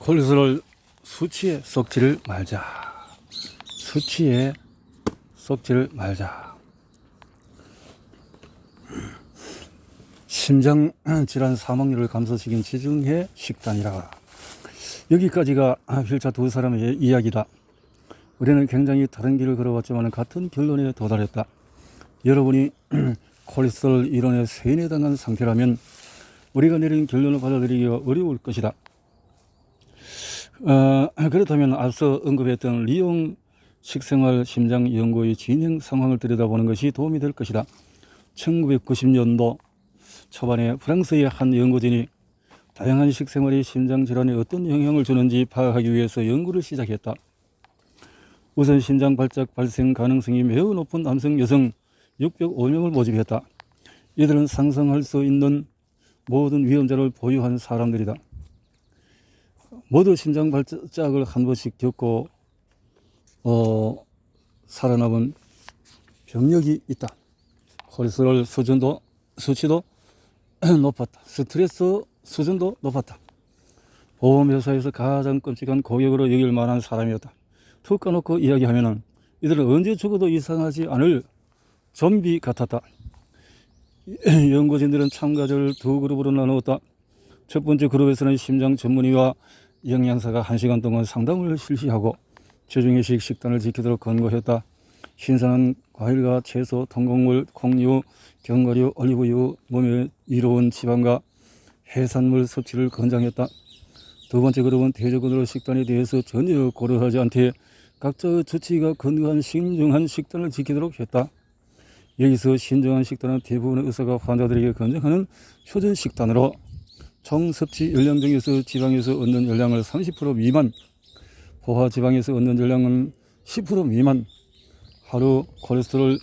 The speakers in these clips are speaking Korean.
콜레스테롤 수치에 썩지를 말자. 수치에 썩지를 말자. 심장질환 사망률을 감소시킨 지중해 식단이라. 여기까지가 필자 두 사람의 이야기다. 우리는 굉장히 다른 길을 걸어왔지만 같은 결론에 도달했다. 여러분이 콜레스테롤 이론에 세뇌당한 상태라면 우리가 내린 결론을 받아들이기가 어려울 것이다. 그렇다면 앞서 언급했던 리옹 식생활 심장 연구의 진행 상황을 들여다보는 것이 도움이 될 것이다. 1990년도 초반에 프랑스의 한 연구진이 다양한 식생활이 심장 질환에 어떤 영향을 주는지 파악하기 위해서 연구를 시작했다. 우선 심장 발작 발생 가능성이 매우 높은 남성 여성 605명을 모집했다. 이들은 상상할 수 있는 모든 위험자를 보유한 사람들이다. 모두 심장 발작을 한 번씩 겪고 살아남은 병력이 있다. 콜레스테롤 수치도 높았다. 스트레스 수준도 높았다. 보험회사에서 가장 끔찍한 고객으로 여길 만한 사람이었다. 툭 까놓고 이야기하면 이들은 언제 죽어도 이상하지 않을 좀비 같았다. 연구진들은 참가자를 두 그룹으로 나누었다. 첫 번째 그룹에서는 심장 전문의와 영양사가 1시간 동안 상담을 실시하고 저중회식 식단을 지키도록 권고했다. 신선한 과일과 채소, 통곡물, 콩류, 견과류, 올리브유, 몸에 이로운 지방과 해산물 섭취를 권장했다. 두 번째 그룹은 대조군으로 식단에 대해서 전혀 고려하지 않되 각자의 주치의가 건강한 신중한 식단을 지키도록 했다. 여기서 신중한 식단은 대부분의 의사가 환자들에게 권장하는 표준 식단으로 총 섭취 열량 중에서 지방에서 얻는 열량을 30% 미만, 포화 지방에서 얻는 열량은 10% 미만, 하루 콜레스테롤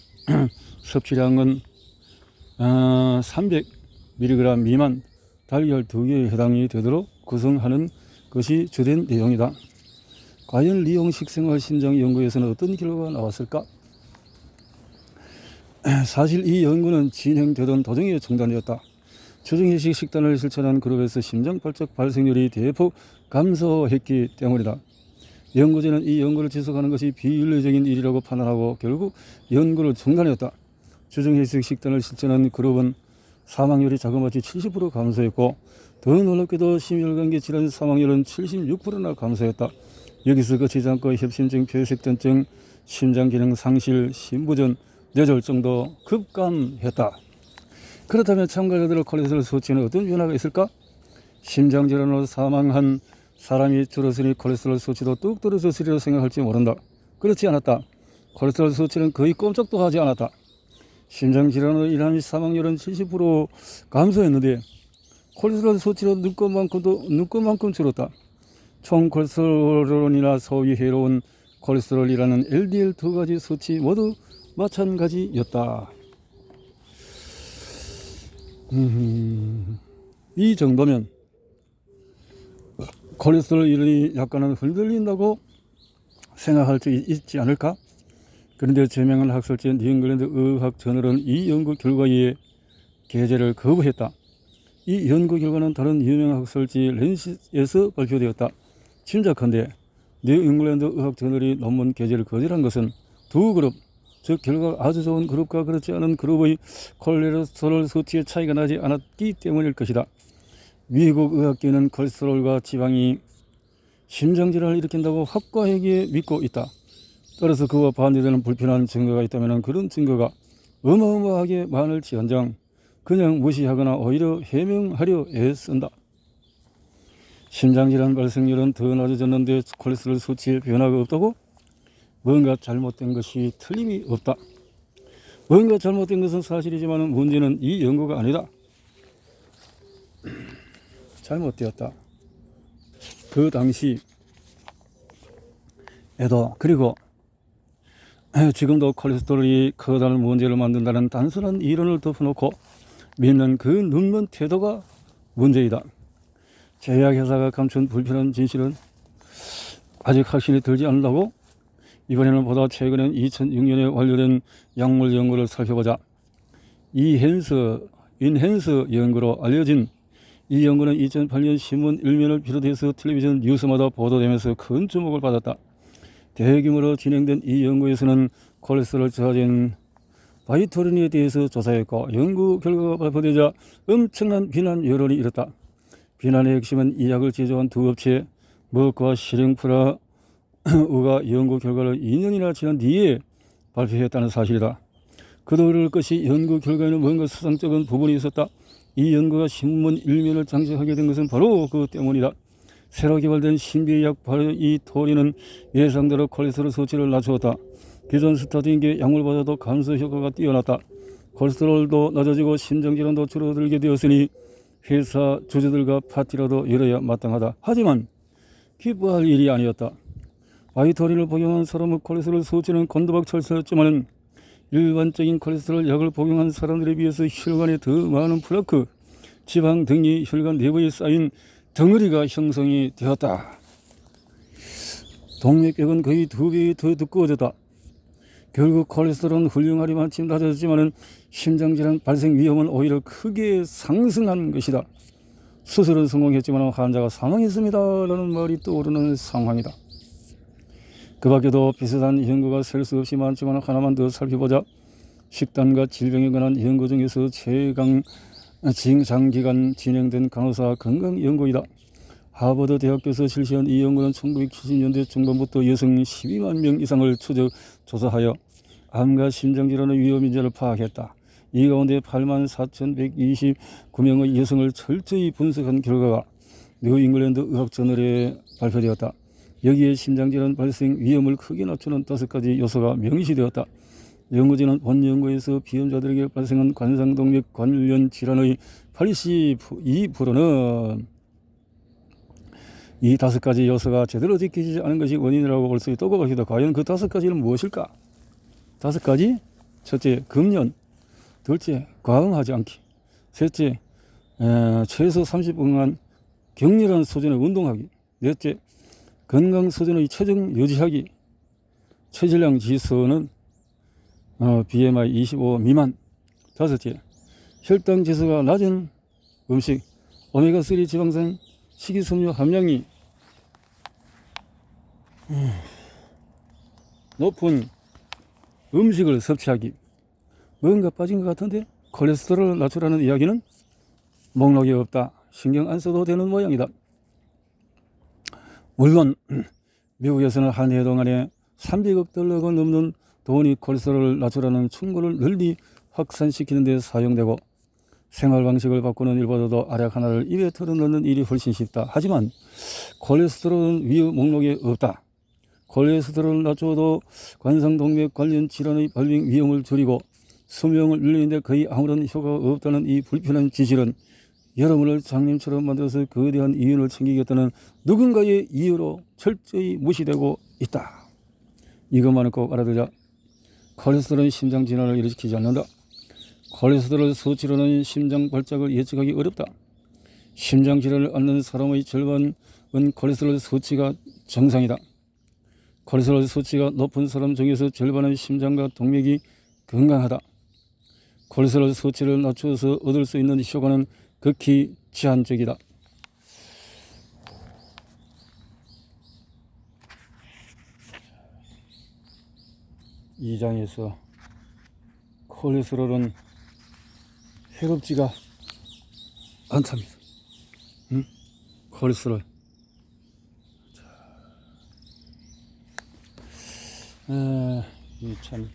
섭취량은 300mg 미만 달걀 2개에 해당이 되도록 구성하는 것이 주된 내용이다. 과연 리옹 식생활 심장 연구에서는 어떤 결과가 나왔을까? 사실 이 연구는 진행되던 도중에 중단되었다. 저중회식 식단을 실천한 그룹에서 심장 발작 발생률이 대폭 감소했기 때문이다. 연구진은 이 연구를 지속하는 것이 비윤리적인 일이라고 판단하고 결국 연구를 중단했다. 저중회식 식단을 실천한 그룹은 사망률이 자그마치 70% 감소했고 더 놀랍게도 심혈관계 질환 사망률은 76%나 감소했다. 여기서 그치지 않고 협심증, 폐쇄전증, 심장기능 상실, 심부전, 뇌졸중도 급감했다. 그렇다면 참가자들의 콜레스테롤 수치는 어떤 변화가 있을까? 심장질환으로 사망한 사람이 줄었으니 콜레스테롤 수치도 뚝 떨어졌으리라 생각할지 모른다. 그렇지 않았다. 콜레스테롤 수치는 거의 꼼짝도 하지 않았다. 심장질환으로 인한 사망률은 70% 감소했는데 콜레스테롤 수치로 눈꽃만큼 줄었다. 총 콜레스테롤이나 소위 해로운 콜레스테롤이라는 LDL 두 가지 수치 모두 마찬가지였다. 이 정도면 콜레스테롤 이론이 약간은 흔들린다고 생각할 수 있지 않을까? 그런데 저명한 학술지 뉴잉글랜드 의학 저널은 이 연구 결과에 게재를 거부했다. 이 연구 결과는 다른 유명 학술지 랜싯에서 발표되었다. 짐작컨대 뉴잉글랜드 의학 저널이 논문 게재를 거절한 것은 두 그룹, 즉 결과가 아주 좋은 그룹과 그렇지 않은 그룹의 콜레스테롤 수치의 차이가 나지 않았기 때문일 것이다. 미국 의학계는 콜레스테롤과 지방이 심장질환을 일으킨다고 확고하게 믿고 있다. 따라서 그와 반대되는 불편한 증거가 있다면 그런 증거가 어마어마하게 많을지언정 그냥 무시하거나 오히려 해명하려 애쓴다. 심장질환 발생률은 더 낮아졌는데 콜레스테롤 수치에 변화가 없다고? 뭔가 잘못된 것이 틀림이 없다. 뭔가 잘못된 것은 사실이지만 문제는 이 연구가 아니다. 잘못되었다. 그 당시에도 그리고 지금도 콜레스테롤이 커다란 문제를 만든다는 단순한 이론을 덮어놓고 믿는 그 눕는 태도가 문제이다. 제약회사가 감춘 불편한 진실은 아직 확신이 들지 않는다고? 이번에는 보다 최근엔 2006년에 완료된 약물 연구를 살펴보자. 인핸스 연구로 알려진 이 연구는 2008년 신문 일면을 비롯해서 텔레비전 뉴스마다 보도되면서 큰 주목을 받았다. 대규모로 진행된 이 연구에서는 콜레스테롤 저하된 바이토린에 대해서 조사했고, 연구 결과가 발표되자 엄청난 비난 여론이 일었다. 비난의 핵심은 이 약을 제조한 두 업체 머크와 시링프라우가 연구 결과를 2년이나 지난 뒤에 발표했다는 사실이다. 그도 그럴 것이 연구 결과에는 뭔가 수상쩍은 부분이 있었다. 이 연구가 신문 일면을 장식하게 된 것은 바로 그 때문이다. 새로 개발된 신비약 바이토린은 예상대로 콜레스테롤 수치를 낮추었다. 기존 스타틴계 약물 보다도 감소 효과가 뛰어났다. 콜레스테롤도 낮아지고 심장질환도 줄어들게 되었으니 회사 주주들과 파티라도 열어야 마땅하다. 하지만 기뻐할 일이 아니었다. 바이토린을 복용한 사람의 콜레스테롤 수치는 곤두박질서였지만 일반적인 콜레스테롤 약을 복용한 사람들에 비해서 혈관에 더 많은 플라크, 지방 등이 혈관 내부에 쌓인 덩어리가 형성이 되었다. 동맥벽은 거의 2배 더 두꺼워졌다. 결국 콜레스테롤은 훌륭하리만 침 낮아졌지만 심장질환 발생 위험은 오히려 크게 상승한 것이다. 수술은 성공했지만 환자가 사망했습니다 라는 말이 떠오르는 상황이다. 그 밖에도 비슷한 연구가 셀 수 없이 많지만 하나만 더 살펴보자. 식단과 질병에 관한 연구 중에서 장기간 진행된 간호사 건강 연구이다. 하버드 대학교에서 실시한 이 연구는 1970년대 중반부터 여성 12만 명 이상을 추적 조사하여 암과 심장질환의 위험 인자를 파악했다. 이 가운데 84,129명의 여성을 철저히 분석한 결과가 뉴 잉글랜드 의학 저널에 발표되었다. 여기에 심장질환 발생 위험을 크게 낮추는 5가지 요소가 명시되었다. 연구진은 본 연구에서 비염자들에게 발생한 관상동맥 관련 질환의 82%는 이 5가지 요소가 제대로 지켜지지 않은 것이 원인이라고 볼 수 있다고 합니다. 과연 그 5가지는 무엇일까? 5가지? 첫째, 금연. 둘째, 과음하지 않기. 셋째, 최소 30분간 격렬한 수준의 운동하기. 넷째, 건강 수준의 체중 유지하기. 체질량 지수는 BMI 25 미만. 다섯째, 혈당 지수가 낮은 음식, 오메가3 지방산, 식이섬유 함량이 높은 음식을 섭취하기. 뭔가 빠진 것 같은데 콜레스테롤을 낮추라는 이야기는 목록에 없다. 신경 안 써도 되는 모양이다. 물론 미국에서는 한 해 동안에 300억 달러가 넘는 돈이 콜레스테롤을 낮추라는 충고를 널리 확산시키는 데 사용되고, 생활 방식을 바꾸는 일보다도 알약 하나를 입에 털어넣는 일이 훨씬 쉽다. 하지만 콜레스테롤은 위험 목록에 없다. 콜레스테롤을 낮춰도 관상동맥 관련 질환의 발병 위험을 줄이고 수명을 늘리는데 거의 아무런 효과가 없다는 이 불편한 지실은 여러분을 장님처럼 만들어서 거대한 이윤을 챙기겠다는 누군가의 이유로 철저히 무시되고 있다. 이것만은 꼭 알아두자. 콜레스테롤은 심장 질환을 일으키지 않는다. 콜레스테롤 수치로는 심장 발작을 예측하기 어렵다. 심장 질환을 앓는 사람의 절반은 콜레스테롤 수치가 정상이다. 콜레스테롤 수치가 높은 사람 중에서 절반은 심장과 동맥이 건강하다. 콜레스테롤 수치를 낮추어서 얻을 수 있는 효과는 극히 제한적이다. 이 장에서 콜레스테롤은 해롭지가 않답니다. 콜레스테롤. 이 참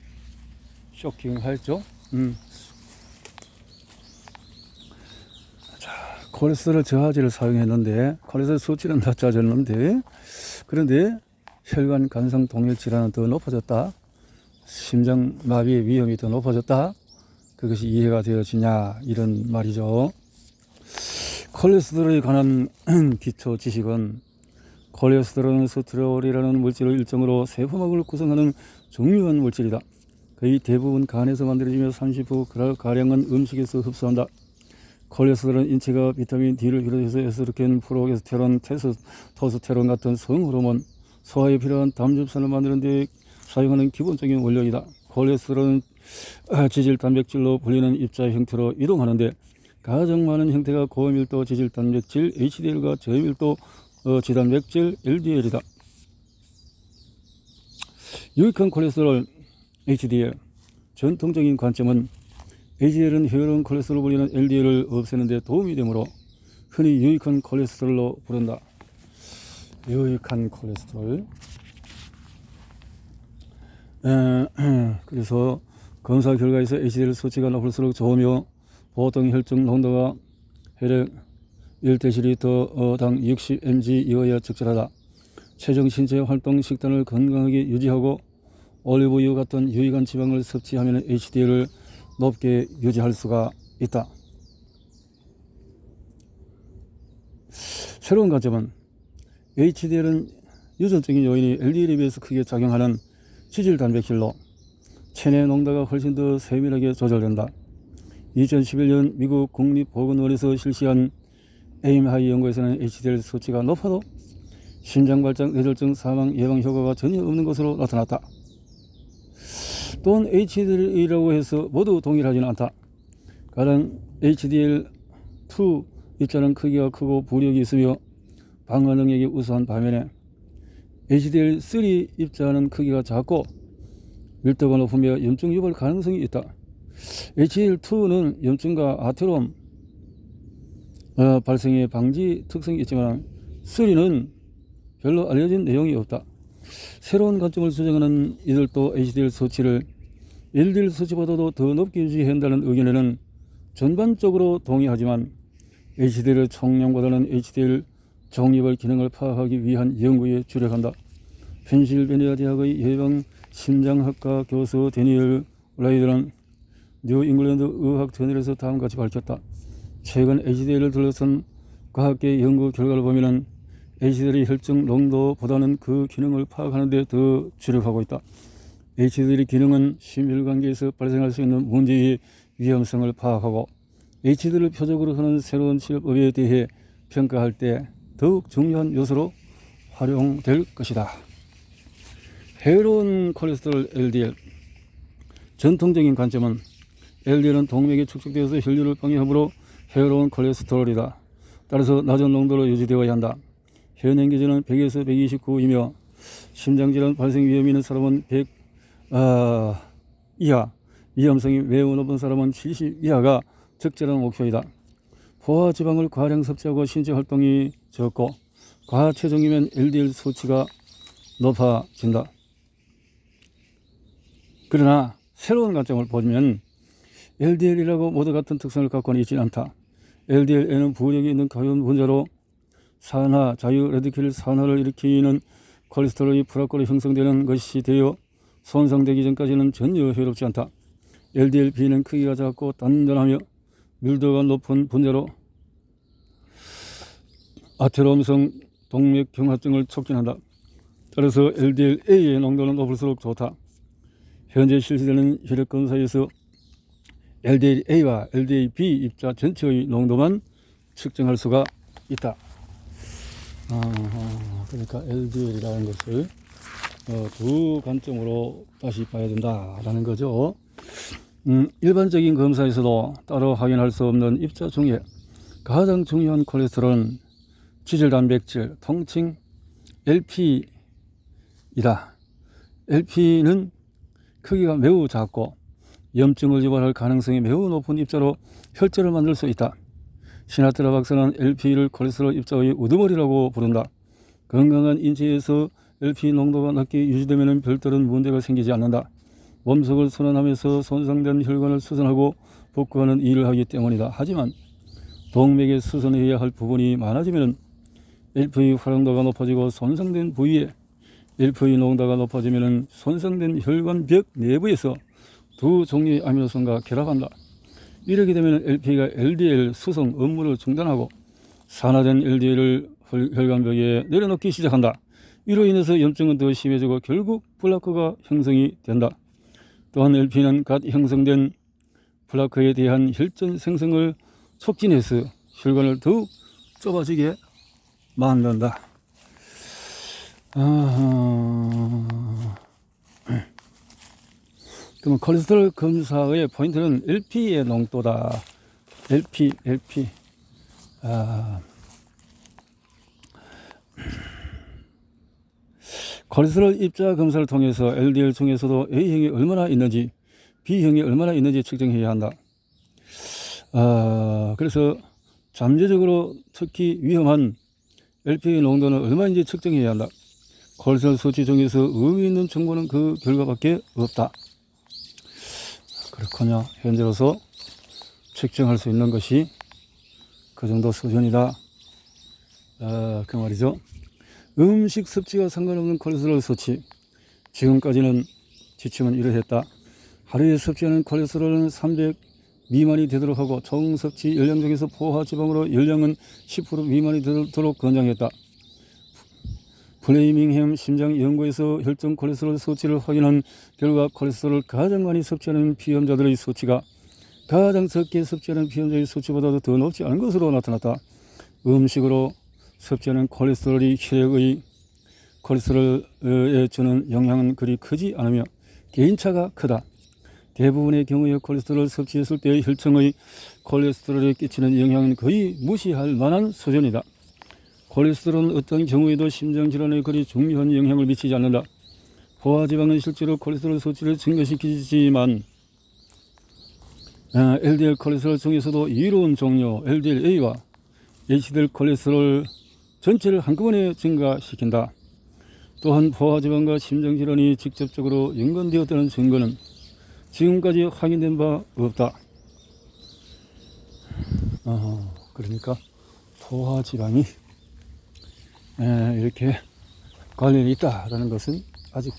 쇼킹하죠. 자, 콜레스테롤 저하제를 사용했는데 콜레스테롤 수치는 낮아졌는데, 그런데 혈관 간상 동맥 질환은 더 높아졌다. 심장 마비의 위험이 더 높아졌다. 그것이 이해가 되어지냐, 이런 말이죠. 콜레스테롤에 관한 기초 지식은 콜레스테롤은 스테롤이라는 물질의 일종으로 세포막을 구성하는 중요한 물질이다. 거의 대부분 간에서 만들어지며 30%가량은 음식에서 흡수한다. 콜레스테롤은 인체가 비타민 D를 비롯해서 에스트로겐, 프로게스테론, 테스토스테론 같은 성호르몬, 소화에 필요한 담즙산을 만드는 데 사용하는 기본적인 원료이다. 콜레스테롤은 지질 단백질로 불리는 입자 형태로 이동하는데 가장 많은 형태가 고밀도 지질단백질 HDL과 저밀도 지단백질 LDL이다. 유익한 콜레스테롤 HDL. 전통적인 관점은 HDL은 혈흔 콜레스테롤을 불리는 LDL을 없애는 데 도움이 되므로 흔히 유익한 콜레스테롤로 부른다. 유익한 콜레스테롤. 그래서 검사 결과에서 HDL 수치가 높을수록 좋으며 보통 혈중 농도가 혈액 1dl/당 60mg 이하여 적절하다. 최종 신체 활동 식단을 건강하게 유지하고 올리브유 같은 유익한 지방을 섭취하면 HDL을 높게 유지할 수가 있다. 새로운 관점은 HDL은 유전적인 요인이 LDL에 비해서 크게 작용하는 지질단백질로 체내 농도가 훨씬 더 세밀하게 조절된다. 2011년 미국 국립보건원에서 실시한 AIM-하이 연구에서는 HDL 수치가 높아도 심장발작, 뇌졸중, 사망 예방 효과가 전혀 없는 것으로 나타났다. 또한 HDL이라고 해서 모두 동일하지는 않다. 가령 HDL2 입자는 크기가 크고 부력이 있으며 방어 능력이 우수한 반면에 HDL3 입자는 크기가 작고 밀도가 높으며 염증 유발 가능성이 있다. HDL2는 염증과 아테롬 발생의 방지 특성이 있지만 3는 별로 알려진 내용이 없다. 새로운 관점을 수정하는 이들도 HDL 수치를 LDL 수치보다도 더 높게 유지해야 한다는 의견에는 전반적으로 동의하지만 HDL의 총량보다는 HDL 종립의 기능을 파악하기 위한 연구에 주력한다. 펜실베니아 대학의 예방 심장학과 교수 데니얼 라이드는 뉴 잉글랜드 의학 저널에서 다음과 같이 밝혔다. 최근 HDL을 둘러싼 과학계 연구 결과를 보면 HDL이 혈중 농도보다는 그 기능을 파악하는 데 더 주력하고 있다. HDL의 기능은 심혈관계에서 발생할 수 있는 문제의 위험성을 파악하고 HDL을 표적으로 하는 새로운 치료법에 대해 평가할 때 더욱 중요한 요소로 활용될 것이다. 해로운 콜레스테롤 LDL. 전통적인 관점은 LDL은 동맥에 축적되어서 혈류를 방해하므로 해로운 콜레스테롤이다. 따라서 낮은 농도로 유지되어야 한다. 현행 기준은 100에서 129이며 심장질환 발생 위험이 있는 사람은 100 이하, 위험성이 매우 높은 사람은 70 이하가 적절한 목표이다. 포화지방을 과량 섭취하고 신체 활동이 적고 과체중이면 LDL 수치가 높아진다. 그러나 새로운 관점을 보면 LDL이라고 모두 같은 특성을 갖고는 있지 않다. LDL에는 부력이 있는 가벼운 분자로 산화, 자유 레디큘 산화를 일으키는 콜레스테롤이 플라크로 형성되는 것이 되어 손상되기 전까지는 전혀 해롭지 않다. LDL-B는 크기가 작고 단단하며 밀도가 높은 분자로 아테롬성 동맥경화증을 촉진한다. 따라서 LDL-A의 농도는 높을수록 좋다. 현재 실시되는 혈액 검사에서 LDL-A와 LDL-B 입자 전체의 농도만 측정할 수가 있다. 그러니까 LDL이라는 것을 두 관점으로 다시 봐야 된다라는 거죠. 일반적인 검사에서도 따로 확인할 수 없는 입자 중에 가장 중요한 콜레스테롤은 지질단백질, 통칭 LP이다. LP는 크기가 매우 작고 염증을 유발할 가능성이 매우 높은 입자로 혈제를 만들 수 있다. 시나트라 박사는 LP를 콜레스테롤 입자의 우두머리라고 부른다. 건강한 인체에서 LP 농도가 낮게 유지되면 별다른 문제가 생기지 않는다. 몸속을 순환하면서 손상된 혈관을 수선하고 복구하는 일을 하기 때문이다. 하지만 동맥에 수선해야 할 부분이 많아지면 LP의 활용도가 높아지고 손상된 부위에 LP의 농도가 높아지면 손상된 혈관벽 내부에서 두 종류의 아미노산과 결합한다. 이렇게 되면 LP가 LDL 수송 업무를 중단하고 산화된 LDL을 혈관벽에 내려놓기 시작한다. 이로 인해서 염증은 더 심해지고 결국 플라크가 형성이 된다. 또한 LP는 갓 형성된 플라크에 대한 혈전 생성을 촉진해서 혈관을 더욱 좁아지게 만든다. 그럼 콜레스테롤 검사의 포인트는 LP의 농도다. LP. 콜레스테롤 입자 검사를 통해서 LDL 중에서도 A형이 얼마나 있는지, B형이 얼마나 있는지 측정해야 한다. 그래서 잠재적으로 특히 위험한 LP의 농도는 얼마인지 측정해야 한다. 콜레스테롤 수치 중에서 의미 있는 정보는 그 결과밖에 없다. 그렇군요. 현재로서 측정할 수 있는 것이 그 정도 수준이다. 그 말이죠. 음식 섭취와 상관없는 콜레스테롤 수치. 지금까지는 지침은 이러했다. 하루에 섭취하는 콜레스테롤은 300 미만이 되도록 하고 총 섭취 열량 중에서 포화지방으로 열량은 10% 미만이 되도록 권장했다. 브레이밍햄 심장연구에서 혈중 콜레스테롤 수치를 확인한 결과 콜레스테롤을 가장 많이 섭취하는 비염자들의 수치가 가장 적게 섭취하는 비염자의 수치보다도 더 높지 않은 것으로 나타났다. 음식으로 섭취하는 콜레스테롤이 혈액의 콜레스테롤에 주는 영향은 그리 크지 않으며 개인차가 크다. 대부분의 경우에 콜레스테롤 섭취했을 때 혈청의 콜레스테롤에 끼치는 영향은 거의 무시할 만한 수준이다. 콜레스테롤은 어떤 경우에도 심장질환에 그리 중요한 영향을 미치지 않는다. 포화지방은 실제로 콜레스테롤 수치를 증가시키지만 LDL 콜레스테롤 중에서도 이로운 종류 LDLA와 HDL 콜레스테롤 전체를 한꺼번에 증가시킨다. 또한 포화지방과 심장질환이 직접적으로 연관되었다는 증거는 지금까지 확인된 바 없다. 그러니까 포화지방이 이렇게 관련이 있다라는 것은 아직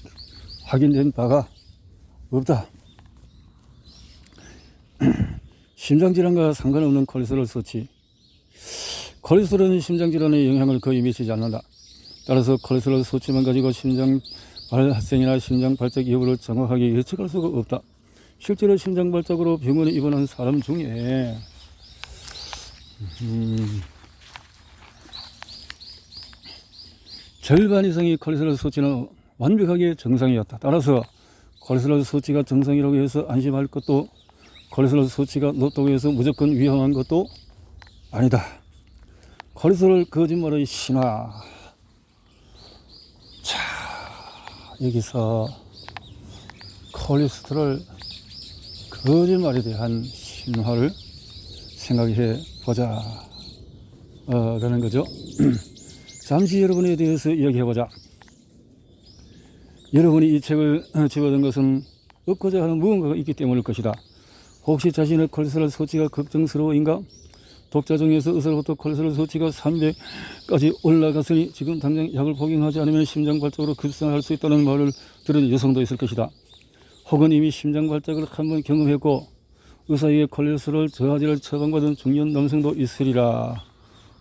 확인된 바가 없다. 심장질환과 상관없는 콜레스테롤 수치. 콜레스테롤은 심장질환에 영향을 거의 미치지 않는다. 따라서 콜레스테롤 수치만 가지고 심장 발생이나 심장 발작 여부를 정확하게 예측할 수가 없다. 실제로 심장 발작으로 병원에 입원한 사람 중에 절반 이상의 콜레스테롤 수치는 완벽하게 정상이었다. 따라서 콜레스테롤 수치가 정상이라고 해서 안심할 것도 콜레스테롤 수치가 높다고 해서 무조건 위험한 것도 아니다. 콜레스테롤 거짓말의 신화. 자, 여기서 콜레스테롤 거짓말에 대한 신화를 생각해 보자 라는 거죠. 잠시 여러분에 대해서 이야기해 보자. 여러분이 이 책을 집어든 것은 얻고자 하는 무언가가 있기 때문일 것이다. 혹시 자신의 콜레스테롤 수치가 걱정스러워인가? 독자 중에서 의사로부터 콜레스테롤 수치가 300까지 올라갔으니 지금 당장 약을 복용하지 않으면 심장 발작으로 급상할 수 있다는 말을 들은 여성도 있을 것이다. 혹은 이미 심장 발작을 한번 경험했고 의사에게 콜레스테롤 저하제를 처방받은 중년 남성도 있으리라.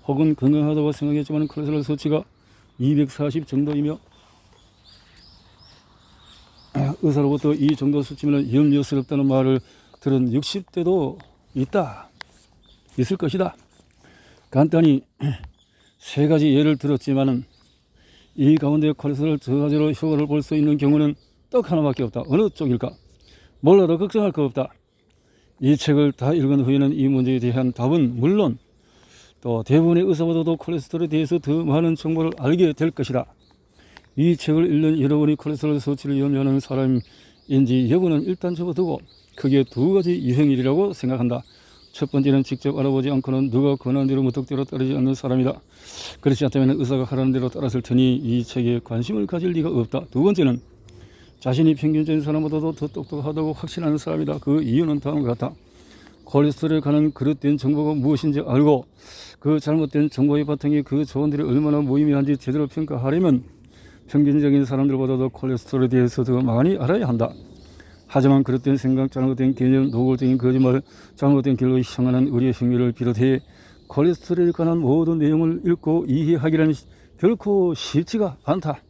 혹은 건강하다고 생각했지만 콜레스테롤 수치가 240 정도이며 의사로부터 이 정도 수치면 염려스럽다는 말을 들은 60대도 있을 것이다. 간단히 세 가지 예를 들었지만은 이 가운데 콜레스테롤 저하제로 효과를 볼 수 있는 경우는 딱 하나밖에 없다. 어느 쪽일까? 몰라도 걱정할 거 없다. 이 책을 다 읽은 후에는 이 문제에 대한 답은 물론 또 대부분의 의사보다도 콜레스테롤에 대해서 더 많은 정보를 알게 될 것이다. 이 책을 읽는 여러분이 콜레스테롤 수치를 염려하는 사람인지 여부는 일단 접어두고 크게 두 가지 유형이라고 생각한다. 첫 번째는 직접 알아보지 않고는 누가 권하는 대로 무턱대로 따르지 않는 사람이다. 그렇지 않다면 의사가 하라는 대로 따랐을 테니 이 책에 관심을 가질 리가 없다. 두 번째는 자신이 평균적인 사람보다도 더 똑똑하다고 확신하는 사람이다. 그 이유는 다음과 같다. 콜레스테롤에 관한 그릇된 정보가 무엇인지 알고 그 잘못된 정보의 바탕에 그 조언들이 얼마나 무의미한지 제대로 평가하려면 평균적인 사람들보다도 콜레스테롤에 대해서 더 많이 알아야 한다. 하지만 그릇된 생각, 잘못된 개념, 노골적인 거짓말, 잘못된 길로 향하는 우리의 행위를 비롯해 콜레스테롤에 관한 모든 내용을 읽고 이해하기란 결코 쉽지가 않다.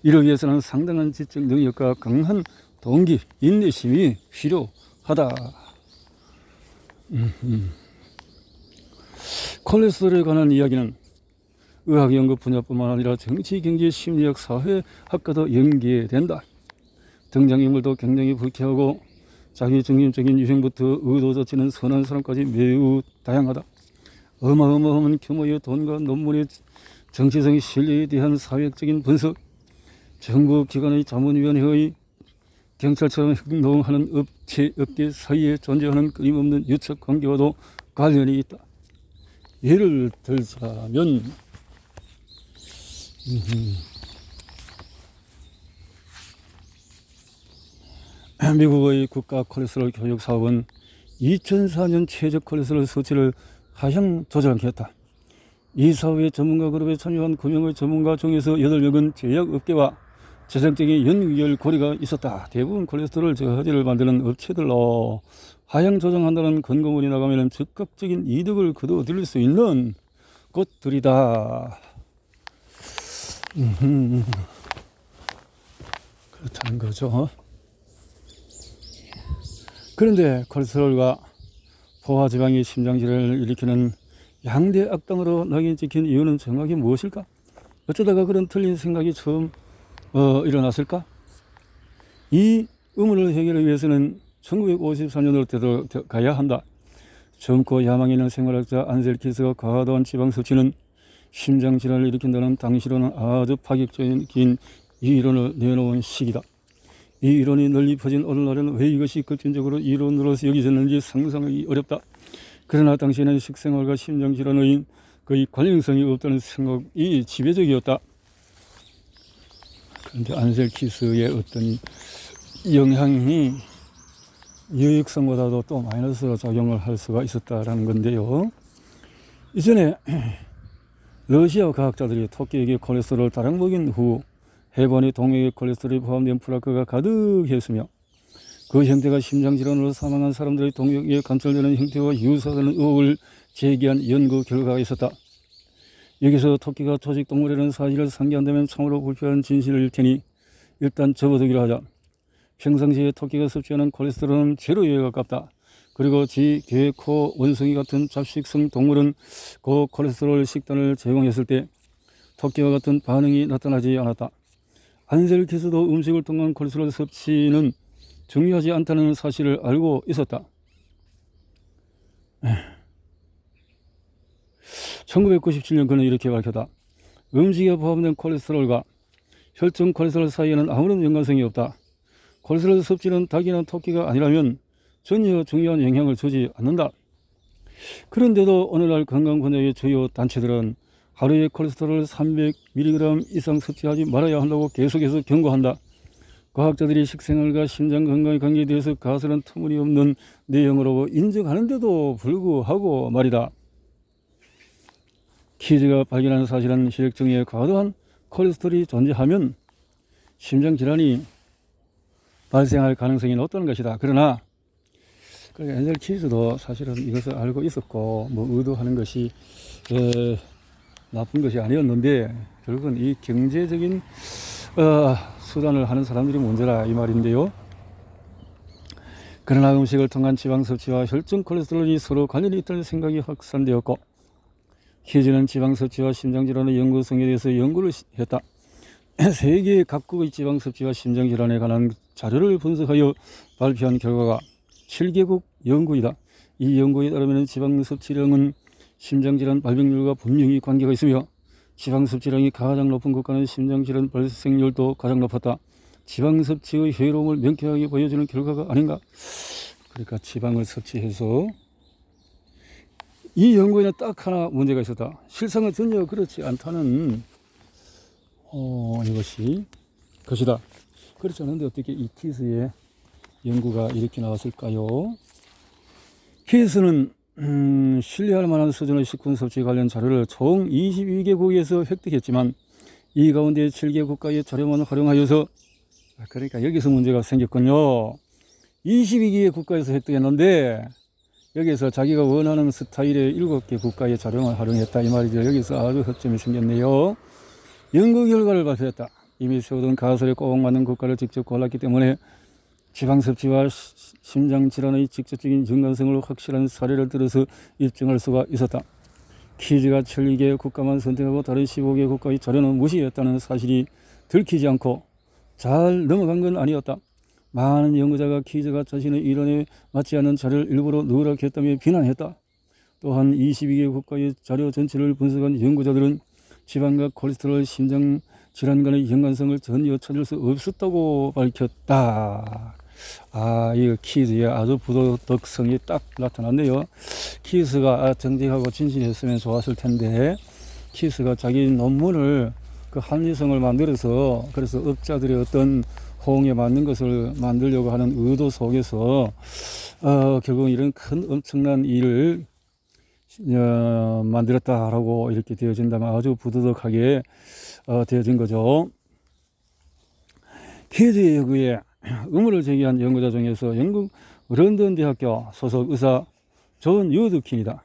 이를 위해서는 상당한 지적 능력과 강한 동기, 인내심이 필요하다. 콜레스테롤에 관한 이야기는 의학 연구 분야뿐만 아니라 정치, 경제, 심리학, 사회학과도 연계된다. 등장인물도 굉장히 불쾌하고 자기 중심적인 유형부터 의도저치는 선한 사람까지 매우 다양하다. 어마어마한 규모의 돈과 논문의 정치적 신뢰에 대한 사회적인 분석, 정부 기관의 자문위원회의 경찰처럼 행동하는 업계 사이에 존재하는 끊임없는 유착 관계와도 관련이 있다. 예를 들자면 미국의 국가 콜레스테롤 교육 사업은 2004년 최저 콜레스테롤 수치를 하향 조절하겠다. 이 사업의 전문가 그룹에 참여한 9명의 전문가 중에서 8명은 제약업계와 재정적인 연결고리가 있었다. 대부분 콜레스테롤 저하제를 만드는 업체들로 하향 조정한다는 권고문이 나가면 즉각적인 이득을 거둬들일 수 있는 곳들이다. 그렇다는 거죠. 그런데 콜레스테롤과 포화지방이 심장질환을 일으키는 양대 악당으로 낙인 찍힌 이유는 정확히 무엇일까? 어쩌다가 그런 틀린 생각이 처음 일어났을까? 이 의문을 해결하기 위해서는 1953년으로 가야 한다. 젊고 야망 있는 생활학자 안셀키스가 과도한 지방 섭취는 심장질환을 일으킨다는 당시로는 아주 파격적인 이론을 내놓은 시기다. 이 이론이 널리 퍼진 오늘날에는 왜 이것이 급진적으로 이론으로서 여겨졌는지 상상하기 어렵다. 그러나 당시에는 식생활과 심장질환의 거의 관련성이 없다는 생각이 지배적이었다. 그런데 안셀키스의 어떤 영향이 유익성보다도 또 마이너스로 작용을 할 수가 있었다라는 건데요. 이전에 러시아 과학자들이 토끼에게 콜레스테롤을 다량 먹인 후 해변의 동맥에 콜레스테롤이 포함된 플라크가 가득했으며 그 형태가 심장질환으로 사망한 사람들의 동맥에 관찰되는 형태와 유사하다는 의혹을 제기한 연구 결과가 있었다. 여기서 토끼가 초식동물이라는 사실을 상기한다면 참으로 불필요한 진실일 테니 일단 접어두기로 하자. 평상시에 토끼가 섭취하는 콜레스테롤은 제로에 가깝다. 그리고 쥐, 개, 코, 원숭이 같은 잡식성 동물은 고콜레스테롤 식단을 제공했을 때 토끼와 같은 반응이 나타나지 않았다. 안셀키스도 음식을 통한 콜레스테롤 섭취는 중요하지 않다는 사실을 알고 있었다. 1997년 그는 이렇게 밝혔다. 음식에 포함된 콜레스테롤과 혈중 콜레스테롤 사이에는 아무런 연관성이 없다. 콜레스테롤 섭취는 닭이나 토끼가 아니라면 전혀 중요한 영향을 주지 않는다. 그런데도 오늘날 건강분야의 주요 단체들은 하루에 콜레스테롤 300mg 이상 섭취하지 말아야 한다고 계속해서 경고한다. 과학자들이 식생활과 심장 건강의 관계에 대해서 가설은 터무니없는 내용으로 인정하는데도 불구하고 말이다. 키즈가 발견한 사실은 혈액중에 과도한 콜레스테롤이 존재하면 심장질환이 발생할 가능성이 높다는 것이다. 그러나 안셀키스도 사실은 이것을 알고 있었고 의도하는 것이 나쁜 것이 아니었는데 결국은 이 경제적인 수단을 하는 사람들이 문제라 이 말인데요. 그러나 음식을 통한 지방 섭취와 혈중 콜레스테롤이 서로 관련이 있다는 생각이 확산되었고 키즈는 지방 섭취와 심장질환의 연구성에 대해서 연구를 했다. 세계 각국의 지방 섭취와 심장질환에 관한 자료를 분석하여 발표한 결과가 7개국 연구이다. 이 연구에 따르면 지방 섭취량은 심장질환 발병률과 분명히 관계가 있으며 지방 섭취량이 가장 높은 국가는 심장질환 발생률도 가장 높았다. 지방 섭취의 효율음을 명쾌하게 보여주는 결과가 아닌가? 그러니까 지방을 섭취해서 이 연구에는 딱 하나 문제가 있었다. 실상은 전혀 그렇지 않다는 이것이 것이다. 그렇지 않은데 어떻게 이 키스의 연구가 이렇게 나왔을까요? 키스는 신뢰할 만한 수준의 식품 섭취 관련 자료를 총 22개국에서 획득했지만 이 가운데 7개 국가의 자료만 활용하여서 그러니까 여기서 문제가 생겼군요. 22개 국가에서 획득했는데 여기서 자기가 원하는 스타일의 7개 국가의 자료만 활용했다 이 말이죠. 여기서 아주 허점이 생겼네요. 연구 결과를 발표했다. 이미 세우던 가설에 꼭 맞는 국가를 직접 골랐기 때문에 지방 섭취와 심장질환의 직접적인 연관성을 확실한 사례를 들어서 입증할 수가 있었다. 키즈가 7개 국가만 선택하고 다른 15개 국가의 자료는 무시했다는 사실이 들키지 않고 잘 넘어간 건 아니었다. 많은 연구자가 키즈가 자신의 이론에 맞지 않는 자료를 일부러 누락했다며 비난했다. 또한 22개 국가의 자료 전체를 분석한 연구자들은 지방과 콜레스테롤, 심장 질환 간의 연관성을 전혀 찾을 수 없었다고 밝혔다. 이 키즈의 아주 부도덕성이 딱 나타났네요. 키즈가 정직하고 진실했으면 좋았을 텐데, 키즈가 자기 논문을 그 합리성을 만들어서, 그래서 업자들의 어떤 호응에 맞는 것을 만들려고 하는 의도 속에서 결국 이런 큰 엄청난 일을 만들었다라고 이렇게 되어진다면 아주 부도덕하게 되어진 거죠. 키즈의 요구에 의문을 제기한 연구자 중에서 영국 런던 대학교 소속 의사 존 유드킨이다.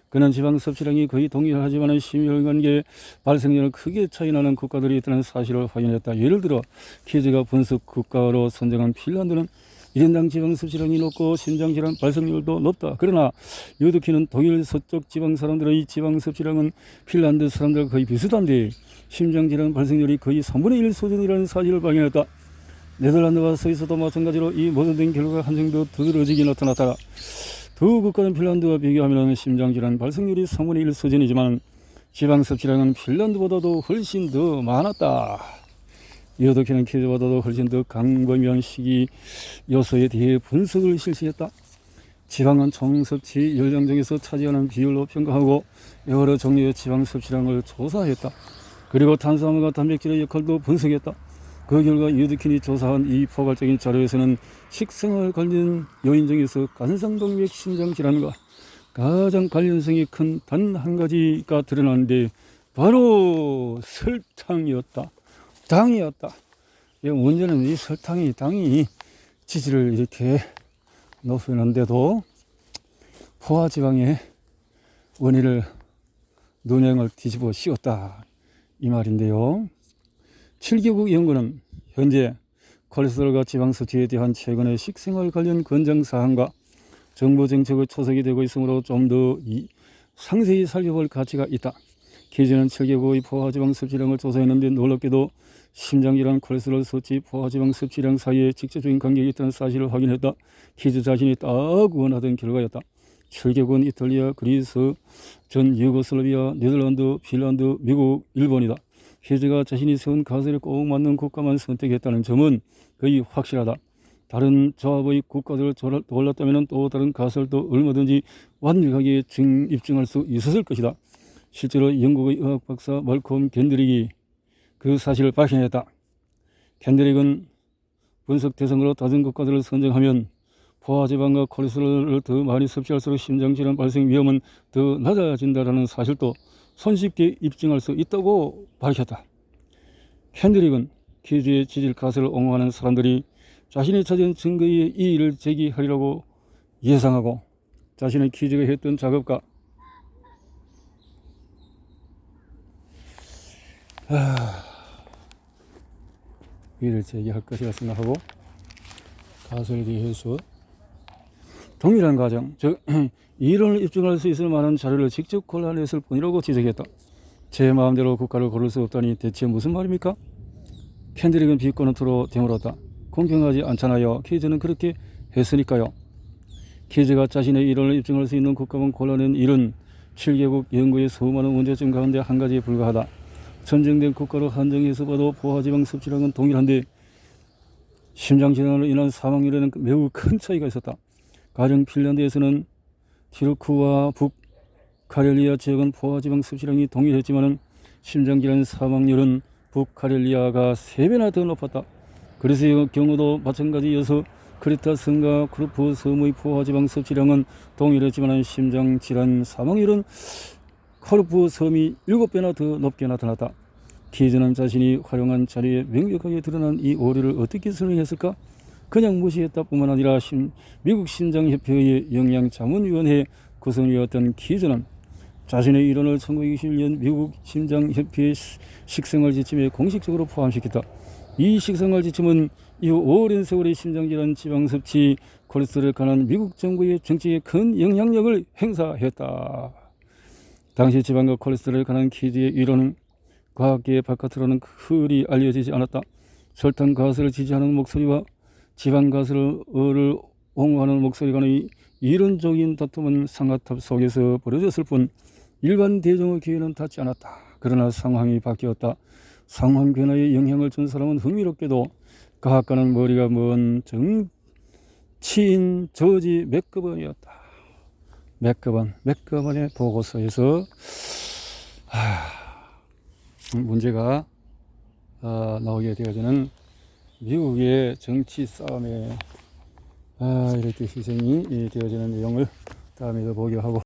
그는 지방 섭취량이 거의 동일하지만 심혈관계 발생률은 크게 차이나는 국가들이 있다는 사실을 확인했다. 예를 들어 키즈가 분석 국가로 선정한 핀란드는 1인당 지방 섭취량이 높고 심장질환 발생률도 높다. 그러나 유드킨은 독일 서쪽 지방 사람들의 지방 섭취량은 핀란드 사람들과 거의 비슷한데 심장질환 발생률이 거의 3분의 1 수준이라는 사실을 발견했다. 네덜란드와 스위스도 마찬가지로 이 모순된 결과가 한층 더 두드러지게 나타났다. 두 국가는 핀란드와 비교하면 심장질환 발생률이 3분의 1 수준이지만 지방 섭취량은 핀란드보다도 훨씬 더 많았다. 유드킨은 키즈보다도 훨씬 더 강범위한 식이 요소에 대해 분석을 실시했다. 지방은 총 섭취 열량 중에서 차지하는 비율로 평가하고 여러 종류의 지방 섭취량을 조사했다. 그리고 탄수화물과 단백질의 역할도 분석했다. 그 결과 유드킨이 조사한 이 포괄적인 자료에서는 식생활 관련 요인 중에서 간상동맥 심장질환과 가장 관련성이 큰 단 한 가지가 드러났는데 바로 설탕이었다. 당이었다. 문제는 이 설탕이, 당이 지지를 이렇게 높이는데도 포화지방의 원인을 논행을 뒤집어 씌웠다. 이 말인데요. 7개국 연구는 현재 콜레스테롤과 지방 섭취에 대한 최근의 식생활 관련 권장사항과 정부 정책의 초석이 되고 있으므로 좀 더 상세히 살펴볼 가치가 있다. 키즈는 7개국의 포화지방 섭취량을 조사했는데 놀랍게도 심장질환, 콜레스테롤 섭취, 포화지방 섭취량 사이에 직접적인 관계가 있다는 사실을 확인했다. 키즈 자신이 딱 원하던 결과였다. 7개국은 이탈리아, 그리스, 전 유고슬라비아, 네덜란드, 핀란드, 미국, 일본이다. 키즈가 자신이 세운 가설에 꼭 맞는 국가만 선택했다는 점은 거의 확실하다. 다른 조합의 국가들을 골랐다면 또 다른 가설도 얼마든지 완벽하게 입증할 수 있었을 것이다. 실제로 영국의 의학 박사 말콤 겐드릭이 그 사실을 발견했다. 겐드릭은 분석 대상으로 다른 국가들을 선정하면 포화지방과 콜레스테롤을 더 많이 섭취할수록 심장질환 발생 위험은 더 낮아진다는 사실도 손쉽게 입증할 수 있다고 밝혔다. 켄드릭은 키즈의 지질 가설을 옹호하는 사람들이 자신이 찾은 증거에 이의를 제기하리라고 예상하고 자신의 키즈가 했던 작업과 이의를 제기할 것이라 생각하고 가설에 대해서 동일한 과정, 즉 이론을 입증할 수 있을 만한 자료를 직접 골라냈을 뿐이라고 지적했다. 제 마음대로 국가를 고를 수 없다니 대체 무슨 말입니까? 캔드릭은 비꼬노트로 되물었다. 공평하지 않잖아요. 키즈는 그렇게 했으니까요. 키즈가 자신의 이론을 입증할 수 있는 국가만 골라낸 일은 7개국 연구의 수많은 문제점 가운데 한 가지에 불과하다. 선정된 국가로 한정해서 봐도 포화지방 섭취량은 동일한데 심장질환으로 인한 사망률에는 매우 큰 차이가 있었다. 가령 핀란드에서는 티르크와 북카렐리아 지역은 포화지방 섭취량이 동일했지만 심장질환 사망률은 북카렐리아가 3배나 더 높았다. 그리스의 경우도 마찬가지여서 크레타 섬과 크루프 섬의 포화지방 섭취량은 동일했지만 심장질환 사망률은 크루프 섬이 7배나 더 높게 나타났다. 키즈는 자신이 활용한 자료에 명백하게 드러난 이 오류를 어떻게 설명했을까? 그냥 무시했다 뿐만 아니라 미국 심장협회의 영양자문위원회 구성이었던 키즈는 자신의 이론을 1921년 미국 심장협회의 식생활 지침에 공식적으로 포함시켰다. 이 식생활 지침은 이후 오랜 세월의 심장질환, 지방섭취, 콜레스테롤에 관한 미국 정부의 정책에 큰 영향력을 행사했다. 당시 지방과 콜레스테롤에 관한 키즈의 이론은 과학계 바깥으로는 흔히 알려지지 않았다. 설탕 가설을 지지하는 목소리와 지방 가설을 옹호하는 목소리 간의 이론적인 다툼은 상가탑 속에서 벌어졌을 뿐 일반 대중의 귀에는 닿지 않았다. 그러나 상황이 바뀌었다. 상황 변화에 영향을 준 사람은 흥미롭게도 과학과는 머리가 먼 정치인 저지 맥거번이었다. 맥거번의 보고서에서 문제가 나오게 되어지는 미국의 정치 싸움에 이렇게 희생이 되어지는 내용을 다음에도 보게 하고